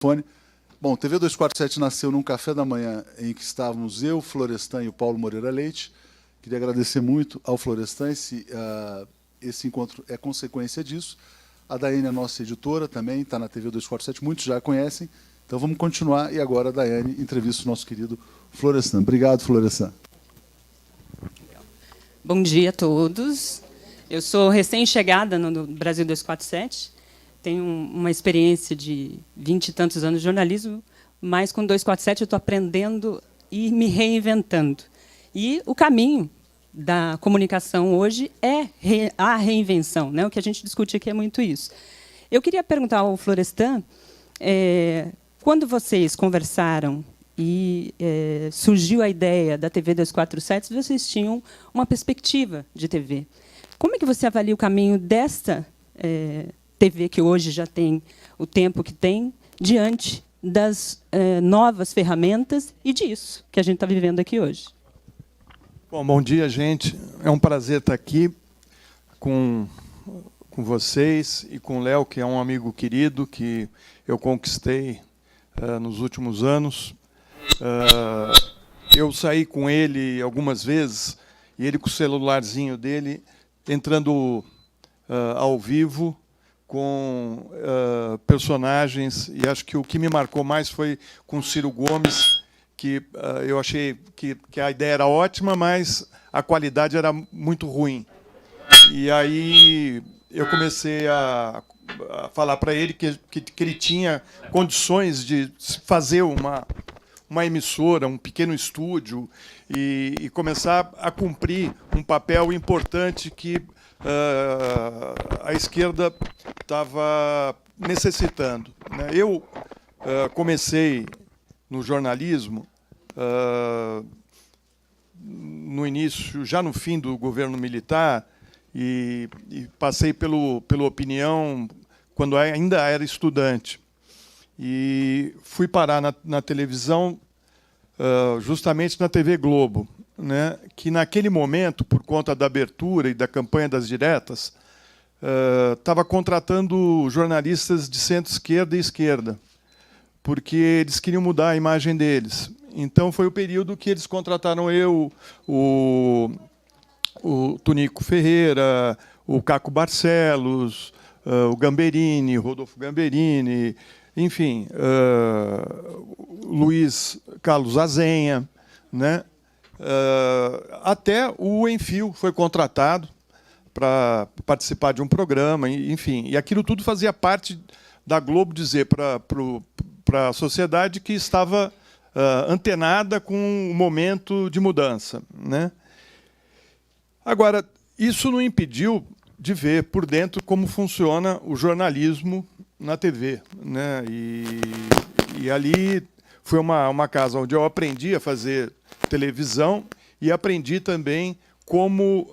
Fone. Bom, TV 247 nasceu num café da manhã em que estávamos eu, Florestan e o Paulo Moreira Leite. Queria agradecer muito ao Florestan, esse encontro é consequência disso. A Daiane é nossa editora também, está na TV 247, muitos já a conhecem. Então vamos continuar, e agora a Daiane entrevista o nosso querido Florestan. Obrigado, Florestan. Bom dia a todos. Eu sou recém-chegada no Brasil 247. Tenho uma experiência de 20 e tantos anos de jornalismo, mas com 247 eu estou aprendendo e me reinventando. E o caminho da comunicação hoje é a reinvenção, né? O que a gente discute aqui é muito isso. Eu queria perguntar ao Florestan, quando vocês conversaram e surgiu a ideia da TV 247, vocês tinham uma perspectiva de TV. Como é que você avalia o caminho desta TV, que hoje já tem o tempo que tem, diante das novas ferramentas e disso que a gente está vivendo aqui hoje? Bom dia, gente. É um prazer estar aqui com vocês e com o Léo, que é um amigo querido que eu conquistei nos últimos anos. Eu saí com ele algumas vezes, e ele com o celularzinho dele, entrando ao vivo, com personagens, e acho que o que me marcou mais foi com o Ciro Gomes, que eu achei que a ideia era ótima, mas a qualidade era muito ruim. E aí eu comecei a falar para ele que ele tinha condições de fazer uma emissora, um pequeno estúdio, e começar a cumprir um papel importante que a esquerda estava necessitando. Eu comecei no jornalismo no início, já no fim do governo militar, e passei pela Opinião quando ainda era estudante. E fui parar na televisão, justamente na TV Globo, né, que naquele momento, por conta da abertura e da campanha das diretas, estava contratando jornalistas de centro-esquerda e esquerda, porque eles queriam mudar a imagem deles. Então foi o período que eles contrataram eu, o Tunico Ferreira, o Caco Barcelos, o Gamberini, Rodolfo Gamberini, enfim, Luiz Carlos Azenha, né? Até o Enfio foi contratado para participar de um programa, enfim. E aquilo tudo fazia parte da Globo dizer para a sociedade que estava antenada com o momento de mudança, né? Agora, isso não impediu de ver por dentro como funciona o jornalismo na TV, né? E ali foi uma casa onde eu aprendi a fazer televisão e aprendi também como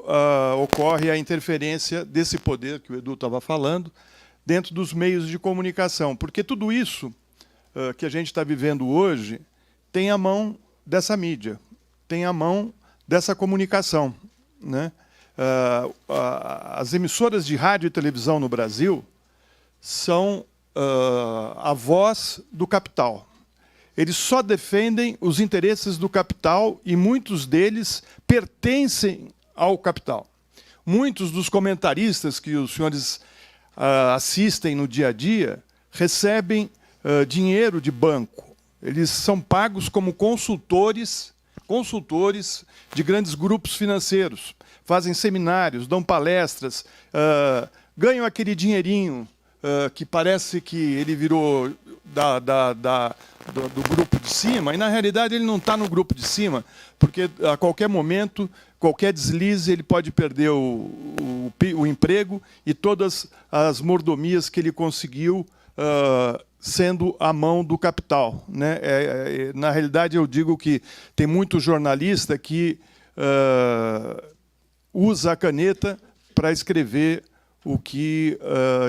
ocorre a interferência desse poder que o Edu estava falando dentro dos meios de comunicação. Porque tudo isso que a gente está vivendo hoje tem a mão dessa mídia, tem a mão dessa comunicação, né? As emissoras de rádio e televisão no Brasil são a voz do capital. Eles só defendem os interesses do capital e muitos deles pertencem ao capital. Muitos dos comentaristas que os senhores assistem no dia a dia recebem dinheiro de banco. Eles são pagos como consultores de grandes grupos financeiros. Fazem seminários, dão palestras, ganham aquele dinheirinho que parece que ele virou do grupo de cima, e, na realidade, ele não está no grupo de cima, porque, a qualquer momento, qualquer deslize, ele pode perder o emprego e todas as mordomias que ele conseguiu sendo a mão do capital, né? Na realidade, eu digo que tem muito jornalista que usa a caneta para escrever o que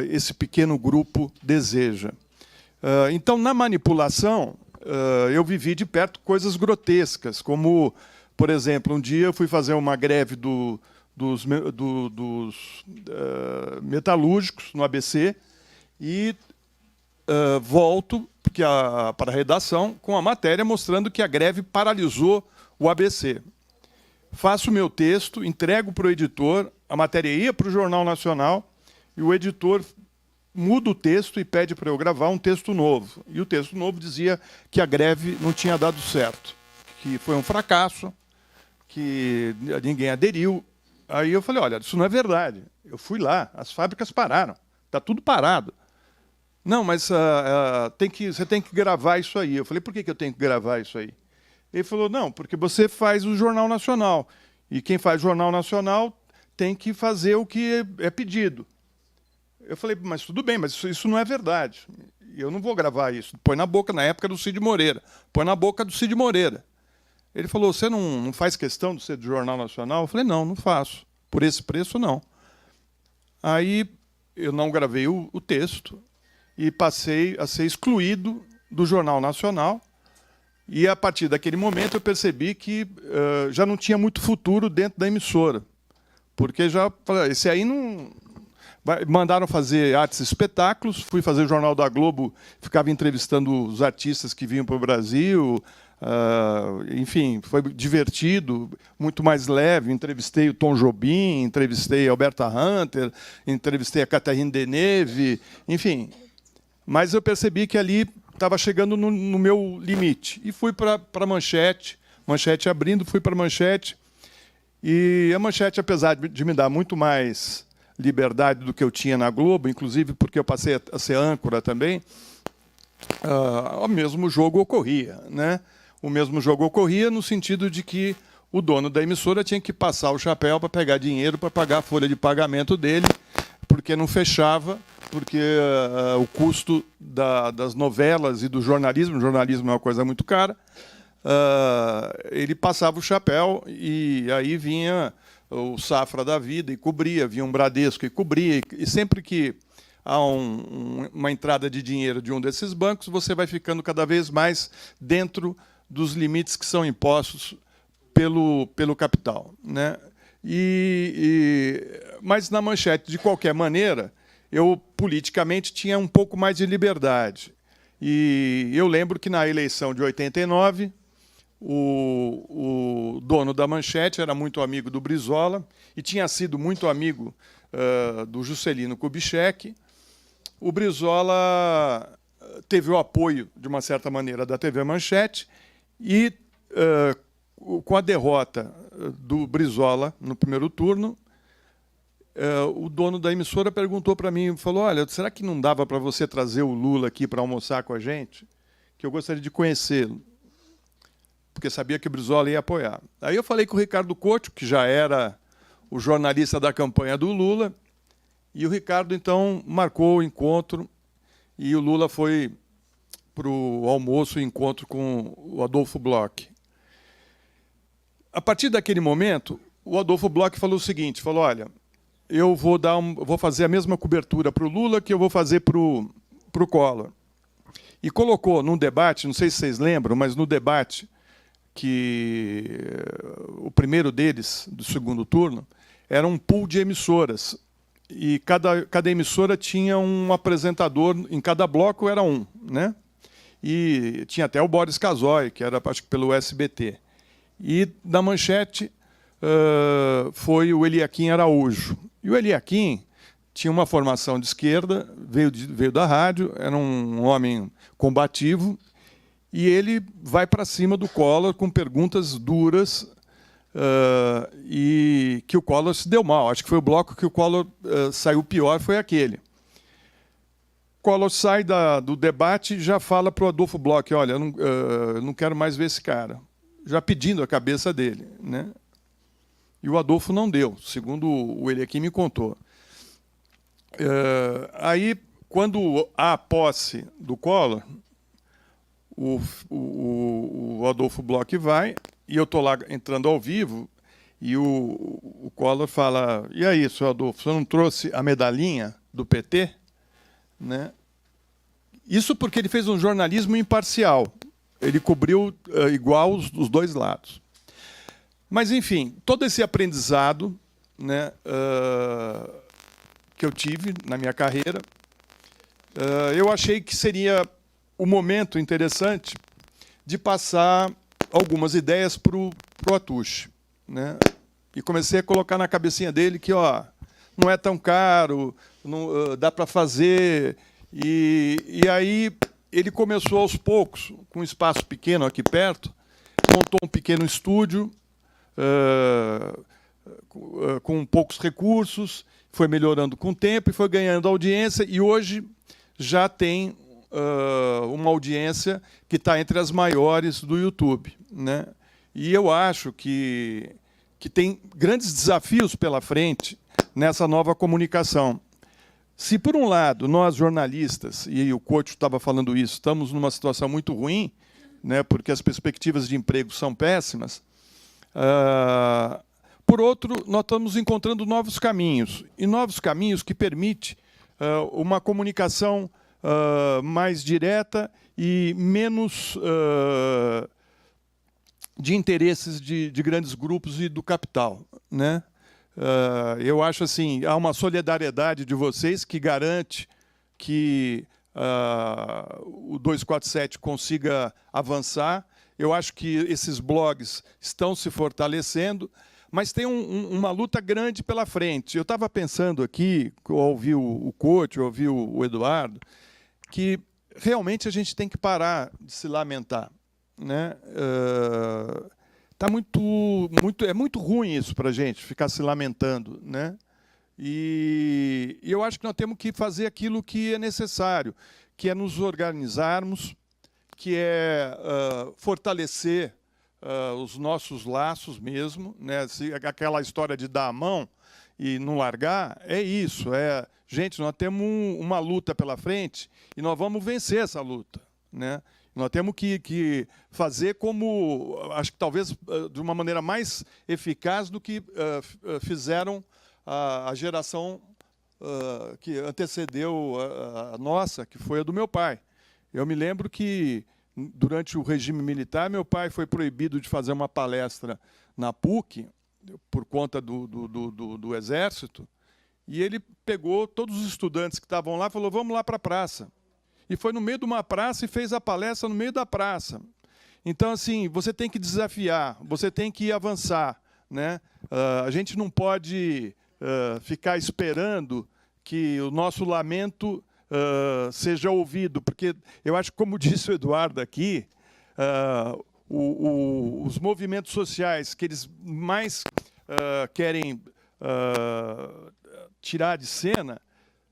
esse pequeno grupo deseja. Então, na manipulação, eu vivi de perto coisas grotescas, como, por exemplo, um dia eu fui fazer uma greve dos metalúrgicos no ABC, e volto para a redação com a matéria mostrando que a greve paralisou o ABC. Faço o meu texto, entrego para o editor, a matéria ia para o Jornal Nacional e o editor muda o texto e pede para eu gravar um texto novo. E o texto novo dizia que a greve não tinha dado certo, que foi um fracasso, que ninguém aderiu. Aí eu falei, olha, isso não é verdade. Eu fui lá, as fábricas pararam, está tudo parado. Não, mas você tem que gravar isso aí. Eu falei, por que eu tenho que gravar isso aí? Ele falou, não, porque você faz o Jornal Nacional. E quem faz Jornal Nacional tem que fazer o que é pedido. Eu falei, mas tudo bem, mas isso não é verdade. Eu não vou gravar isso. Põe na boca, na época do Cid Moreira. Põe na boca do Cid Moreira. Ele falou, você não faz questão de ser do Jornal Nacional? Eu falei, não faço. Por esse preço, não. Aí eu não gravei o texto e passei a ser excluído do Jornal Nacional. E, a partir daquele momento, eu percebi que já não tinha muito futuro dentro da emissora. Porque já esse aí não... Mandaram fazer artes e espetáculos, fui fazer o Jornal da Globo, ficava entrevistando os artistas que vinham para o Brasil. Enfim, foi divertido, muito mais leve. Entrevistei o Tom Jobim, entrevistei a Alberta Hunter, entrevistei a Catherine Deneuve, enfim. Mas eu percebi que ali estava chegando no meu limite. E fui para a Manchete, Manchete abrindo, fui para a Manchete. E a Manchete, apesar de me dar muito mais liberdade do que eu tinha na Globo, inclusive porque eu passei a ser âncora também, o mesmo jogo ocorria, né? O mesmo jogo ocorria no sentido de que o dono da emissora tinha que passar o chapéu para pegar dinheiro para pagar a folha de pagamento dele, porque não fechava, porque o custo das novelas e do jornalismo é uma coisa muito cara, ele passava o chapéu e aí vinha o Safra da vida e cobria, vinha um Bradesco e cobria, e sempre que há uma entrada de dinheiro de um desses bancos, você vai ficando cada vez mais dentro dos limites que são impostos pelo capital, né? Mas na Manchete, de qualquer maneira, eu politicamente tinha um pouco mais de liberdade. E eu lembro que na eleição de 89, o dono da Manchete era muito amigo do Brizola e tinha sido muito amigo do Juscelino Kubitschek. O Brizola teve o apoio, de uma certa maneira, da TV Manchete e, com a derrota do Brizola no primeiro turno, o dono da emissora perguntou para mim, falou, olha, será que não dava para você trazer o Lula aqui para almoçar com a gente? Que eu gostaria de conhecê-lo, porque sabia que o Brizola ia apoiar. Aí eu falei com o Ricardo Couto, que já era o jornalista da campanha do Lula, e o Ricardo, então, marcou o encontro, e o Lula foi para o almoço e encontro com o Adolfo Bloch. A partir daquele momento, o Adolfo Bloch falou o seguinte, falou, olha, eu vou fazer a mesma cobertura para o Lula que eu vou fazer para o Collor. E colocou num debate, não sei se vocês lembram, mas no debate, que o primeiro deles, do segundo turno, era um pool de emissoras. E cada emissora tinha um apresentador, em cada bloco era um, né? E tinha até o Boris Casoy, que era, acho que, pelo SBT. E na Manchete foi o Eliakim Araújo. E o Eliakim tinha uma formação de esquerda, veio da rádio, era um homem combativo, e ele vai para cima do Collor com perguntas duras, e que o Collor se deu mal. Acho que foi o bloco que o Collor saiu pior, foi aquele. O Collor sai do debate e já fala para o Adolfo Bloch, olha, eu não quero mais ver esse cara, já pedindo a cabeça dele, né? E o Adolfo não deu, segundo o Eliakim me contou. Aí, quando há a posse do Collor, o Adolfo Bloch vai, e eu estou lá entrando ao vivo, e o Collor fala, e aí, senhor Adolfo, você não trouxe a medalhinha do PT? Né? Isso porque ele fez um jornalismo imparcial. Ele cobriu igual os dois lados. Mas, enfim, todo esse aprendizado, né, que eu tive na minha carreira, eu achei que seria o momento interessante de passar algumas ideias para o Atush, né? E comecei a colocar na cabecinha dele que, ó, não é tão caro, não, dá para fazer. E aí ele começou aos poucos, com um espaço pequeno aqui perto, montou um pequeno estúdio, com poucos recursos, foi melhorando com o tempo e foi ganhando audiência, e hoje já tem uma audiência que está entre as maiores do YouTube, né? E eu acho que tem grandes desafios pela frente nessa nova comunicação. Se, por um lado, nós, jornalistas, e o Couto estava falando isso, estamos numa situação muito ruim, né, porque as perspectivas de emprego são péssimas, por outro, nós estamos encontrando novos caminhos, e novos caminhos que permitem uma comunicação mais direta e menos de interesses de grandes grupos e do capital, né? Eu acho assim, há uma solidariedade de vocês que garante que o 247 consiga avançar. Eu acho que esses blogs estão se fortalecendo, mas tem uma luta grande pela frente. Eu estava pensando aqui, ao ouvir o Couto, ao ouvir o Eduardo, que realmente a gente tem que parar de se lamentar, né? É muito ruim isso para a gente, ficar se lamentando, né? E eu acho que nós temos que fazer aquilo que é necessário, que é nos organizarmos, que é fortalecer os nossos laços mesmo, né? Aquela história de dar a mão e não largar, é isso. Gente, nós temos uma luta pela frente e nós vamos vencer essa luta, né? Nós temos que fazer como, acho que talvez de uma maneira mais eficaz do que fizeram a geração que antecedeu a nossa, que foi a do meu pai. Eu me lembro que, durante o regime militar, meu pai foi proibido de fazer uma palestra na PUC, por conta do Exército, e ele pegou todos os estudantes que estavam lá e falou, vamos lá para a praça. E foi no meio de uma praça e fez a palestra no meio da praça. Então, assim, você tem que desafiar, você tem que avançar, né? A gente não pode ficar esperando que o nosso lamento seja ouvido, porque eu acho que, como disse o Eduardo aqui, os movimentos sociais que eles mais querem tirar de cena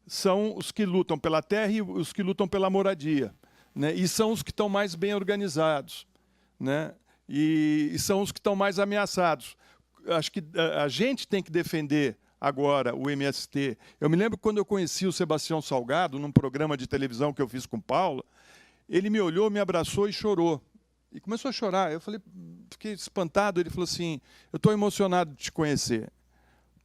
são os que lutam pela terra e os que lutam pela moradia, né? E são os que estão mais bem organizados, né? E são os que estão mais ameaçados. Acho que a gente tem que defender agora o MST. Eu me lembro quando eu conheci o Sebastião Salgado, num programa de televisão que eu fiz com o Paulo, ele me olhou, me abraçou e chorou. E começou a chorar. Eu fiquei espantado. Ele falou assim, eu estou emocionado de te conhecer,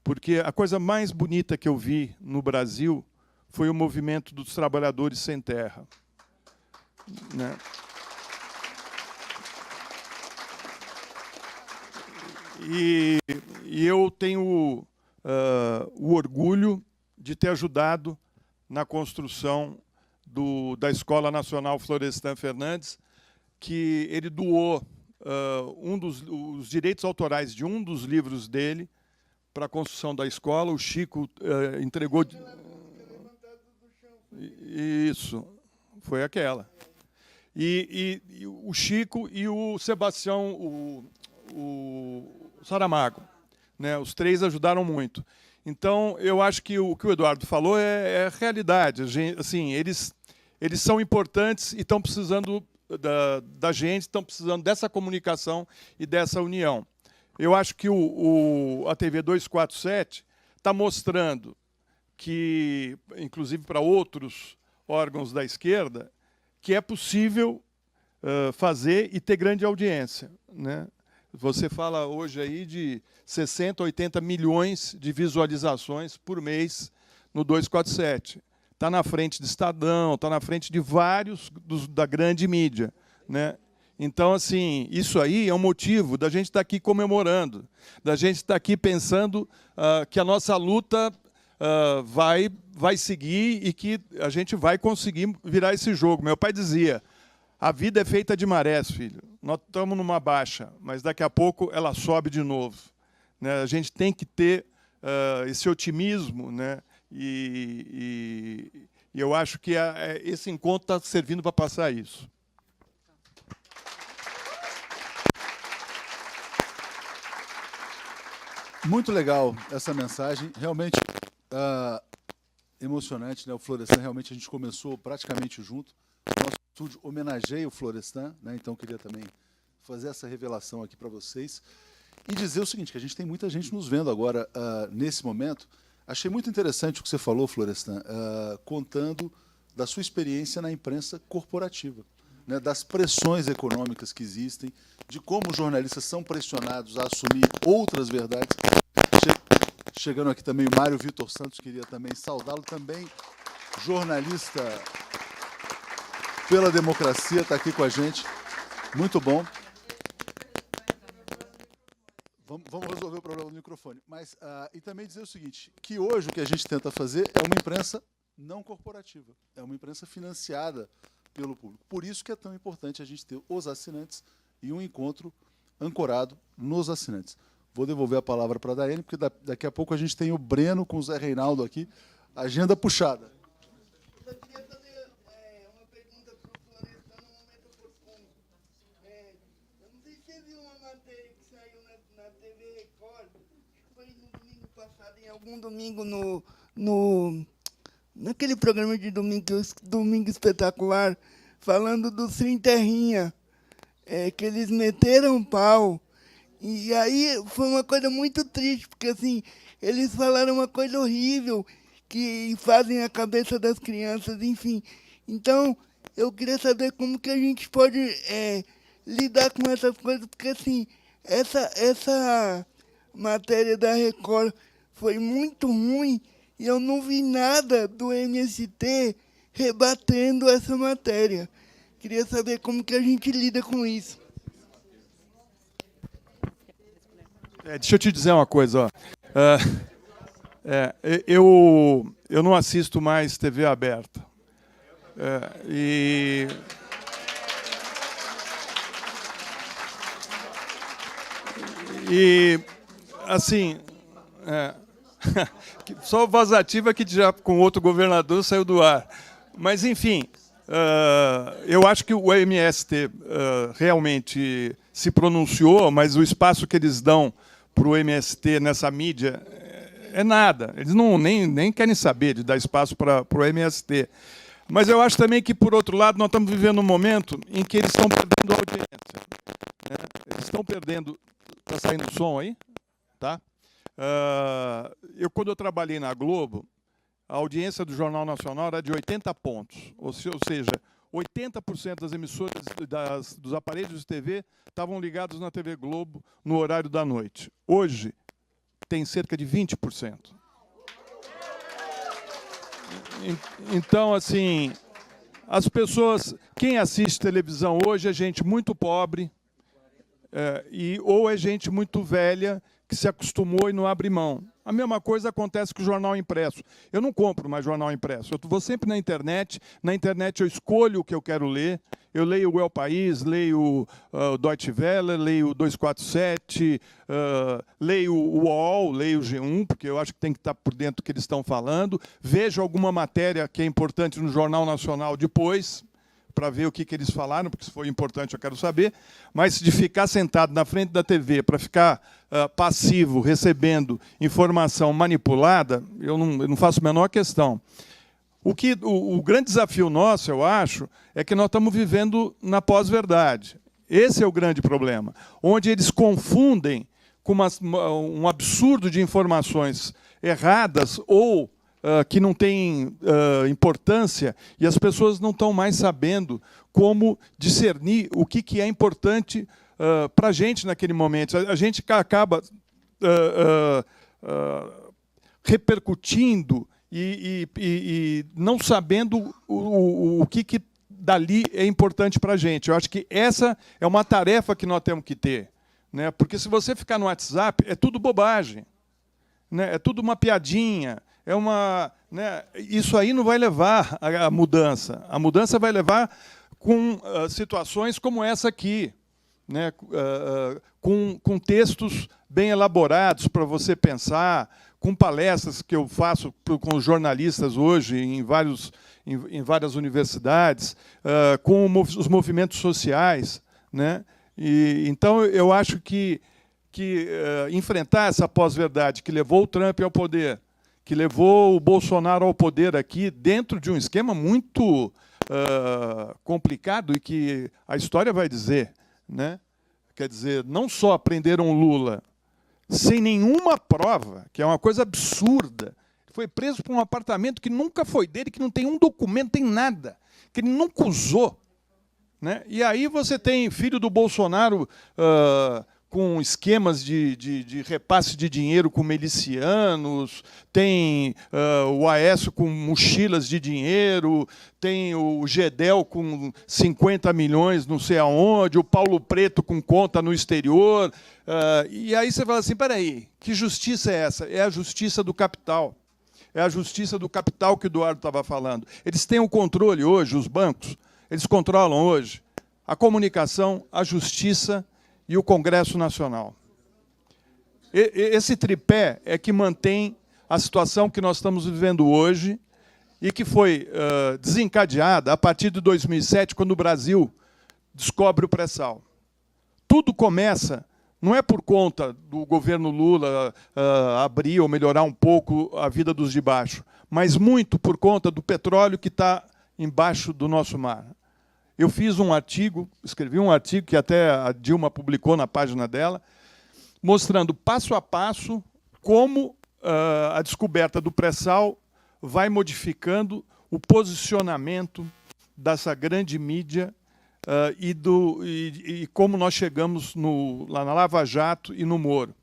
porque a coisa mais bonita que eu vi no Brasil foi o movimento dos trabalhadores sem terra, né? E eu tenho o orgulho de ter ajudado na construção da Escola Nacional Florestan Fernandes, que ele doou os direitos autorais de um dos livros dele para a construção da escola. O Chico entregou... Isso, foi aquela. E o Chico e o Sebastião, o Saramago, né? Os três ajudaram muito. Então, eu acho que o que o Eduardo falou é realidade. Assim, eles são importantes e estão precisando da gente, estão precisando dessa comunicação e dessa união. Eu acho que a TV 247 está mostrando que, inclusive para outros órgãos da esquerda, que é possível fazer e ter grande audiência, né? Você fala hoje aí de 60, 80 milhões de visualizações por mês no 247. Está na frente de Estadão, está na frente de vários da grande mídia, né? Então, assim, isso aí é um motivo da gente estar aqui comemorando, da gente estar aqui pensando que a nossa luta vai seguir e que a gente vai conseguir virar esse jogo. Meu pai dizia, a vida é feita de marés, filho. Nós estamos numa baixa, mas daqui a pouco ela sobe de novo. Né? A gente tem que ter esse otimismo, né? E eu acho que esse encontro está servindo para passar isso. Muito legal essa mensagem, realmente emocionante, né? O Florestan, realmente a gente começou praticamente junto. O nosso estúdio homenageia o Florestan, né? Então queria também fazer essa revelação aqui para vocês e dizer o seguinte, que a gente tem muita gente nos vendo agora nesse momento. Achei muito interessante o que você falou, Florestan, contando da sua experiência na imprensa corporativa, né? Das pressões econômicas que existem, de como os jornalistas são pressionados a assumir outras verdades. Chegando aqui também o Mário Vitor Santos, queria também saudá-lo, também jornalista pela democracia, está aqui com a gente. Muito bom. Vamos resolver o problema do microfone. Mas, e também dizer o seguinte, que hoje o que a gente tenta fazer é uma imprensa não corporativa, é uma imprensa financiada pelo público. Por isso que é tão importante a gente ter os assinantes e um encontro ancorado nos assinantes. Vou devolver a palavra para a Daiane, porque daqui a pouco a gente tem o Breno com o Zé Reinaldo aqui, agenda puxada. Eu queria fazer uma pergunta para o Florestan no momento oportuno. Eu não sei se você viu uma matéria que saiu na TV Record, que foi no domingo passado, em algum domingo, naquele programa de domingo espetacular, falando do Sem Terrinha, que eles meteram pau. E aí foi uma coisa muito triste, porque assim, eles falaram uma coisa horrível, que fazem a cabeça das crianças, enfim. Então, eu queria saber como que a gente pode lidar com essas coisas, porque assim, essa matéria da Record foi muito ruim e eu não vi nada do MST rebatendo essa matéria. Queria saber como que a gente lida com isso. Deixa eu te dizer uma coisa. Eu não assisto mais TV aberta. Assim, só o Voz Ativa que já com outro governador saiu do ar. Mas, enfim, eu acho que o MST realmente se pronunciou, mas o espaço que eles dão para o MST nessa mídia é nada. Eles nem querem saber de dar espaço para o MST. Mas eu acho também que, por outro lado, nós estamos vivendo um momento em que eles estão perdendo audiência. Né? Eles estão perdendo... Está saindo som aí? Tá? Quando eu trabalhei na Globo, a audiência do Jornal Nacional era de 80 pontos. Ou seja, 80% das emissoras dos aparelhos de TV estavam ligados na TV Globo no horário da noite. Hoje, tem cerca de 20%. Então, assim, as pessoas... Quem assiste televisão hoje é gente muito pobre, ou é gente muito velha que se acostumou e não abre mão. A mesma coisa acontece com o jornal impresso. Eu não compro mais jornal impresso. Eu vou sempre na internet. Na internet eu escolho o que eu quero ler. Eu leio o El País, leio o Deutsche Welle, leio o 247, leio o UOL, leio o G1, porque eu acho que tem que estar por dentro do que eles estão falando. Vejo alguma matéria que é importante no Jornal Nacional depois, para ver o que eles falaram, porque se foi importante eu quero saber. Mas de ficar sentado na frente da TV para ficar passivo, recebendo informação manipulada, eu não faço a menor questão. O grande desafio nosso, eu acho, é que nós estamos vivendo na pós-verdade. Esse é o grande problema, onde eles confundem com um absurdo de informações erradas ou que não têm importância, e as pessoas não estão mais sabendo como discernir o que é importante para a gente naquele momento. A gente acaba repercutindo e não sabendo o que dali é importante para a gente. Eu acho que essa é uma tarefa que nós temos que ter, né? Porque se você ficar no WhatsApp, é tudo bobagem, né? É tudo uma piadinha, Né, isso aí não vai levar à mudança. A mudança vai levar com situações como essa aqui, né, com textos bem elaborados para você pensar, com palestras que eu faço com os jornalistas hoje em várias universidades, com os movimentos sociais, né? Então, eu acho que enfrentar essa pós-verdade que levou o Trump ao poder, que levou o Bolsonaro ao poder aqui, dentro de um esquema muito complicado e que a história vai dizer, né? Quer dizer, não só prenderam Lula sem nenhuma prova, que é uma coisa absurda. Foi preso por um apartamento que nunca foi dele, que não tem um documento, tem nada, que ele nunca usou, né? E aí você tem filho do Bolsonaro com esquemas de repasse de dinheiro com milicianos, tem o Aécio com mochilas de dinheiro, tem o Gedel com 50 milhões não sei aonde, o Paulo Preto com conta no exterior. E aí você fala assim, peraí, que justiça é essa? É a justiça do capital. É a justiça do capital que o Eduardo estava falando. Eles têm o controle hoje, os bancos, eles controlam hoje a comunicação, a justiça e o Congresso Nacional. Esse tripé é que mantém a situação que nós estamos vivendo hoje e que foi desencadeada a partir de 2007, quando o Brasil descobre o pré-sal. Tudo começa, não é por conta do governo Lula abrir ou melhorar um pouco a vida dos de baixo, mas muito por conta do petróleo que está embaixo do nosso mar. Eu fiz um artigo, escrevi um artigo que até a Dilma publicou na página dela, mostrando passo a passo como a descoberta do pré-sal vai modificando o posicionamento dessa grande mídia e como nós chegamos lá na Lava Jato e no Moro,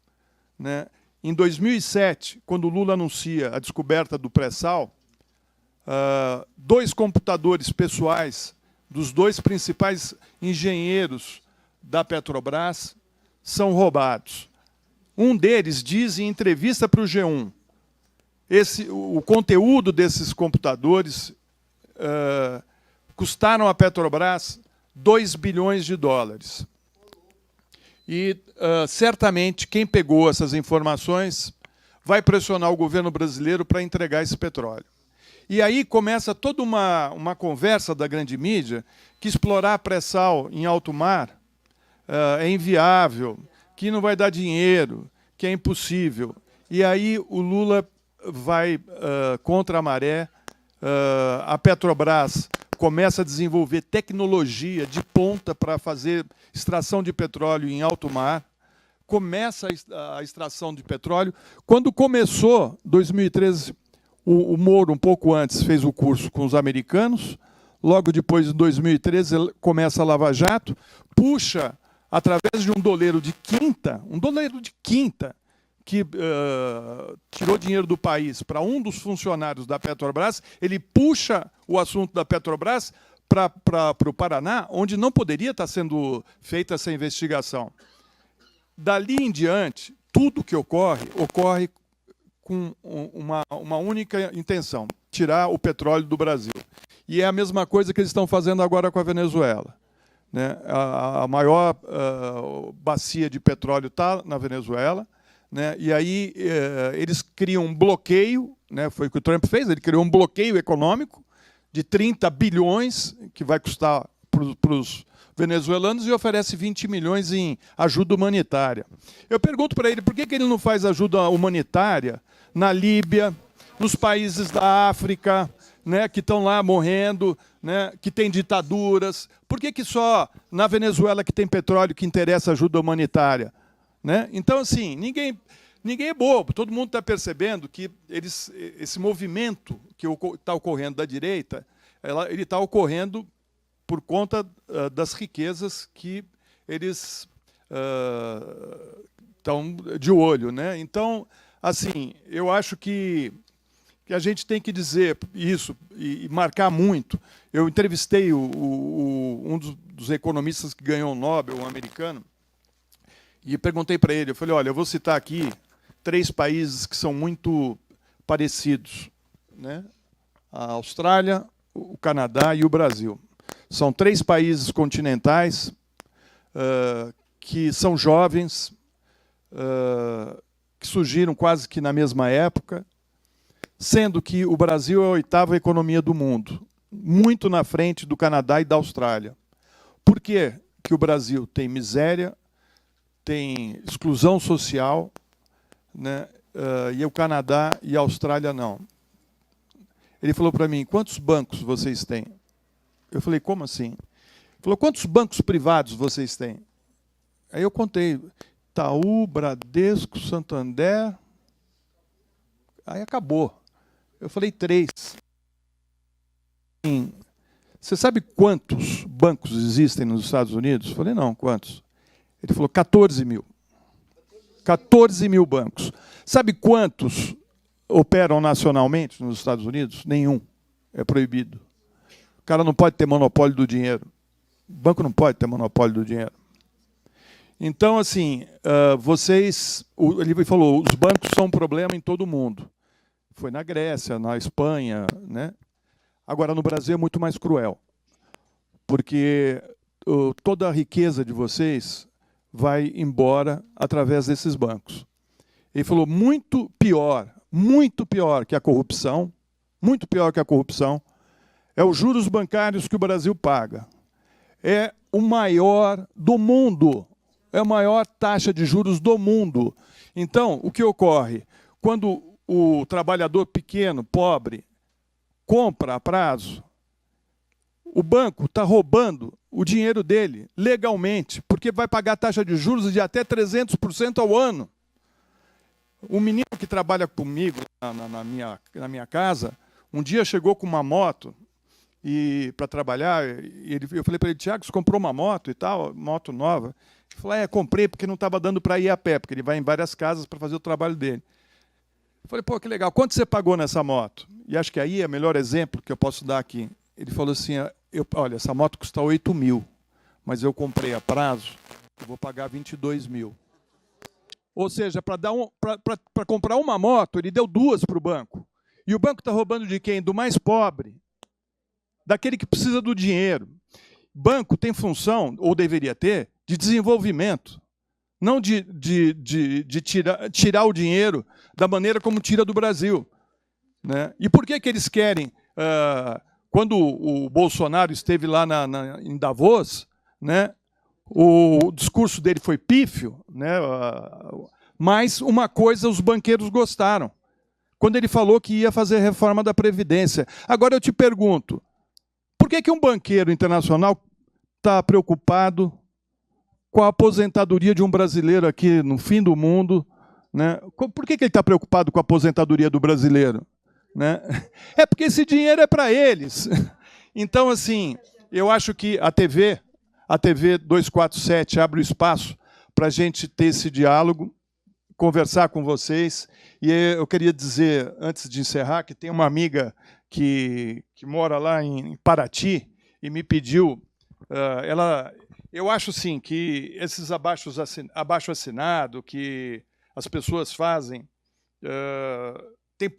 né? Em 2007, quando o Lula anuncia a descoberta do pré-sal, 2 computadores pessoais dos 2 principais engenheiros da Petrobras são roubados. Um deles diz em entrevista para o G1, o conteúdo desses computadores custaram à Petrobras 2 bilhões de dólares. E, certamente, quem pegou essas informações vai pressionar o governo brasileiro para entregar esse petróleo. E aí começa toda uma conversa da grande mídia que explorar pré-sal em alto mar é inviável, que não vai dar dinheiro, que é impossível. E aí o Lula vai contra a maré, a Petrobras começa a desenvolver tecnologia de ponta para fazer extração de petróleo em alto mar, começa a extração de petróleo. Quando começou, 2013, o Moro, um pouco antes, fez o curso com os americanos. Logo depois, em 2013, começa a Lava Jato, puxa, através de um doleiro de quinta, que tirou dinheiro do país para um dos funcionários da Petrobras, ele puxa o assunto da Petrobras para o Paraná, onde não poderia estar sendo feita essa investigação. Dali em diante, tudo que ocorre com uma única intenção, tirar o petróleo do Brasil. E é a mesma coisa que eles estão fazendo agora com a Venezuela, né? A maior bacia de petróleo está na Venezuela, né? E aí eles criam um bloqueio, né? Foi o que o Trump fez, ele criou um bloqueio econômico de 30 bilhões, que vai custar para os venezuelanos, e oferece 20 milhões em ajuda humanitária. Eu pergunto para ele por que ele não faz ajuda humanitária na Líbia, nos países da África, né, que estão lá morrendo, né, que tem ditaduras. Por que só na Venezuela, que tem petróleo, que interessa ajuda humanitária? Né? Então, assim, ninguém é bobo. Todo mundo está percebendo que esse movimento que está ocorrendo da direita, ele está ocorrendo por conta das riquezas que eles estão de olho, né? Então, assim, eu acho que a gente tem que dizer isso e marcar muito. Eu entrevistei um dos economistas que ganhou o Nobel, um americano, e perguntei para ele, eu falei, olha, eu vou citar aqui 3 países que são muito parecidos, né? A Austrália, o Canadá e o Brasil. São 3 países continentais que são jovens, que surgiram quase que na mesma época, sendo que o Brasil é a 8ª economia do mundo, muito na frente do Canadá e da Austrália. Por quê que o Brasil tem miséria, tem exclusão social, né? E o Canadá e a Austrália não? Ele falou para mim, quantos bancos vocês têm? Eu falei, como assim? Ele falou, quantos bancos privados vocês têm? Aí eu contei, Itaú, Bradesco, Santander, aí acabou. Eu falei 3. Você sabe quantos bancos existem nos Estados Unidos? Eu falei, não, quantos? Ele falou, 14 mil. 14 mil bancos. Sabe quantos operam nacionalmente nos Estados Unidos? Nenhum. É proibido. O cara não pode ter monopólio do dinheiro. O banco não pode ter monopólio do dinheiro. Então, assim, ele falou, os bancos são um problema em todo o mundo. Foi na Grécia, na Espanha, né? Agora, no Brasil é muito mais cruel, porque toda a riqueza de vocês vai embora através desses bancos. Ele falou, muito pior que a corrupção, é os juros bancários que o Brasil paga. É o maior do mundo, é a maior taxa de juros do mundo. Então, o que ocorre? Quando o trabalhador pequeno, pobre, compra a prazo, o banco está roubando o dinheiro dele legalmente, porque vai pagar taxa de juros de até 300% ao ano. O menino que trabalha comigo na minha casa, um dia chegou com uma moto para trabalhar, eu falei para ele, Tiago, você comprou uma moto e tal, moto nova? Ele falou, comprei porque não estava dando para ir a pé, porque ele vai em várias casas para fazer o trabalho dele. Eu falei, pô, que legal, quanto você pagou nessa moto? E acho que aí é o melhor exemplo que eu posso dar aqui. Ele falou assim, olha, essa moto custa 8 mil, mas eu comprei a prazo, eu vou pagar 22 mil. Ou seja, para comprar uma moto, ele deu 2 para o banco. E o banco está roubando de quem? Do mais pobre, daquele que precisa do dinheiro. Banco tem função, ou deveria ter, de desenvolvimento. Não de tirar o dinheiro da maneira como tira do Brasil. Né? E por que eles querem? Quando o Bolsonaro esteve lá em Davos, né, o discurso dele foi pífio, né, mas uma coisa os banqueiros gostaram, quando ele falou que ia fazer reforma da Previdência. Agora eu te pergunto, por que um banqueiro internacional está preocupado com a aposentadoria de um brasileiro aqui no fim do mundo? Né? Por que ele está preocupado com a aposentadoria do brasileiro? Né? É porque esse dinheiro é para eles. Então, assim, eu acho que a TV 247 abre o espaço para a gente ter esse diálogo, conversar com vocês. E eu queria dizer, antes de encerrar, que tem uma amiga que mora lá em Paraty e me pediu, eu acho assim, que esses abaixo-assinado que as pessoas fazem, tem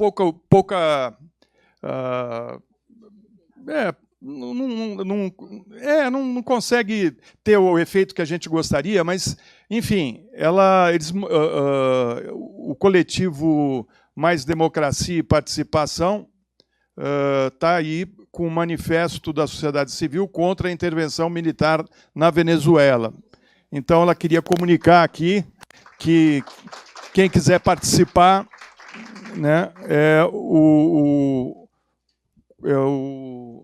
não consegue ter o efeito que a gente gostaria, mas, enfim, o coletivo Mais Democracia e Participação está aí com um manifesto da sociedade civil contra a intervenção militar na Venezuela. Então, ela queria comunicar aqui que quem quiser participar, né, o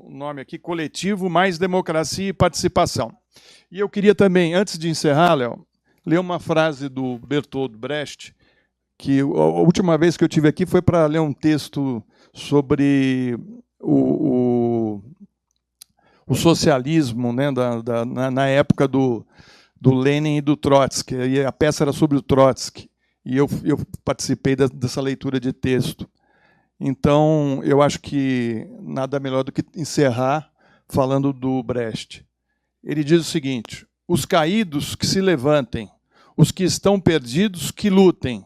nome aqui, Coletivo Mais Democracia e Participação. E eu queria também, antes de encerrar, Léo, ler uma frase do Bertolt Brecht, que a última vez que eu estive aqui foi para ler um texto sobre o socialismo, né, na época do Lenin e do Trotsky. E a peça era sobre o Trotsky. E eu participei dessa leitura de texto. Então, eu acho que nada melhor do que encerrar falando do Brecht. Ele diz o seguinte: os caídos que se levantem, os que estão perdidos que lutem.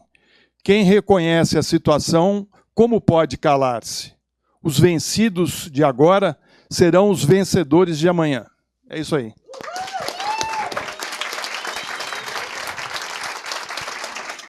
Quem reconhece a situação como pode calar-se? Os vencidos de agora serão os vencedores de amanhã. É isso aí.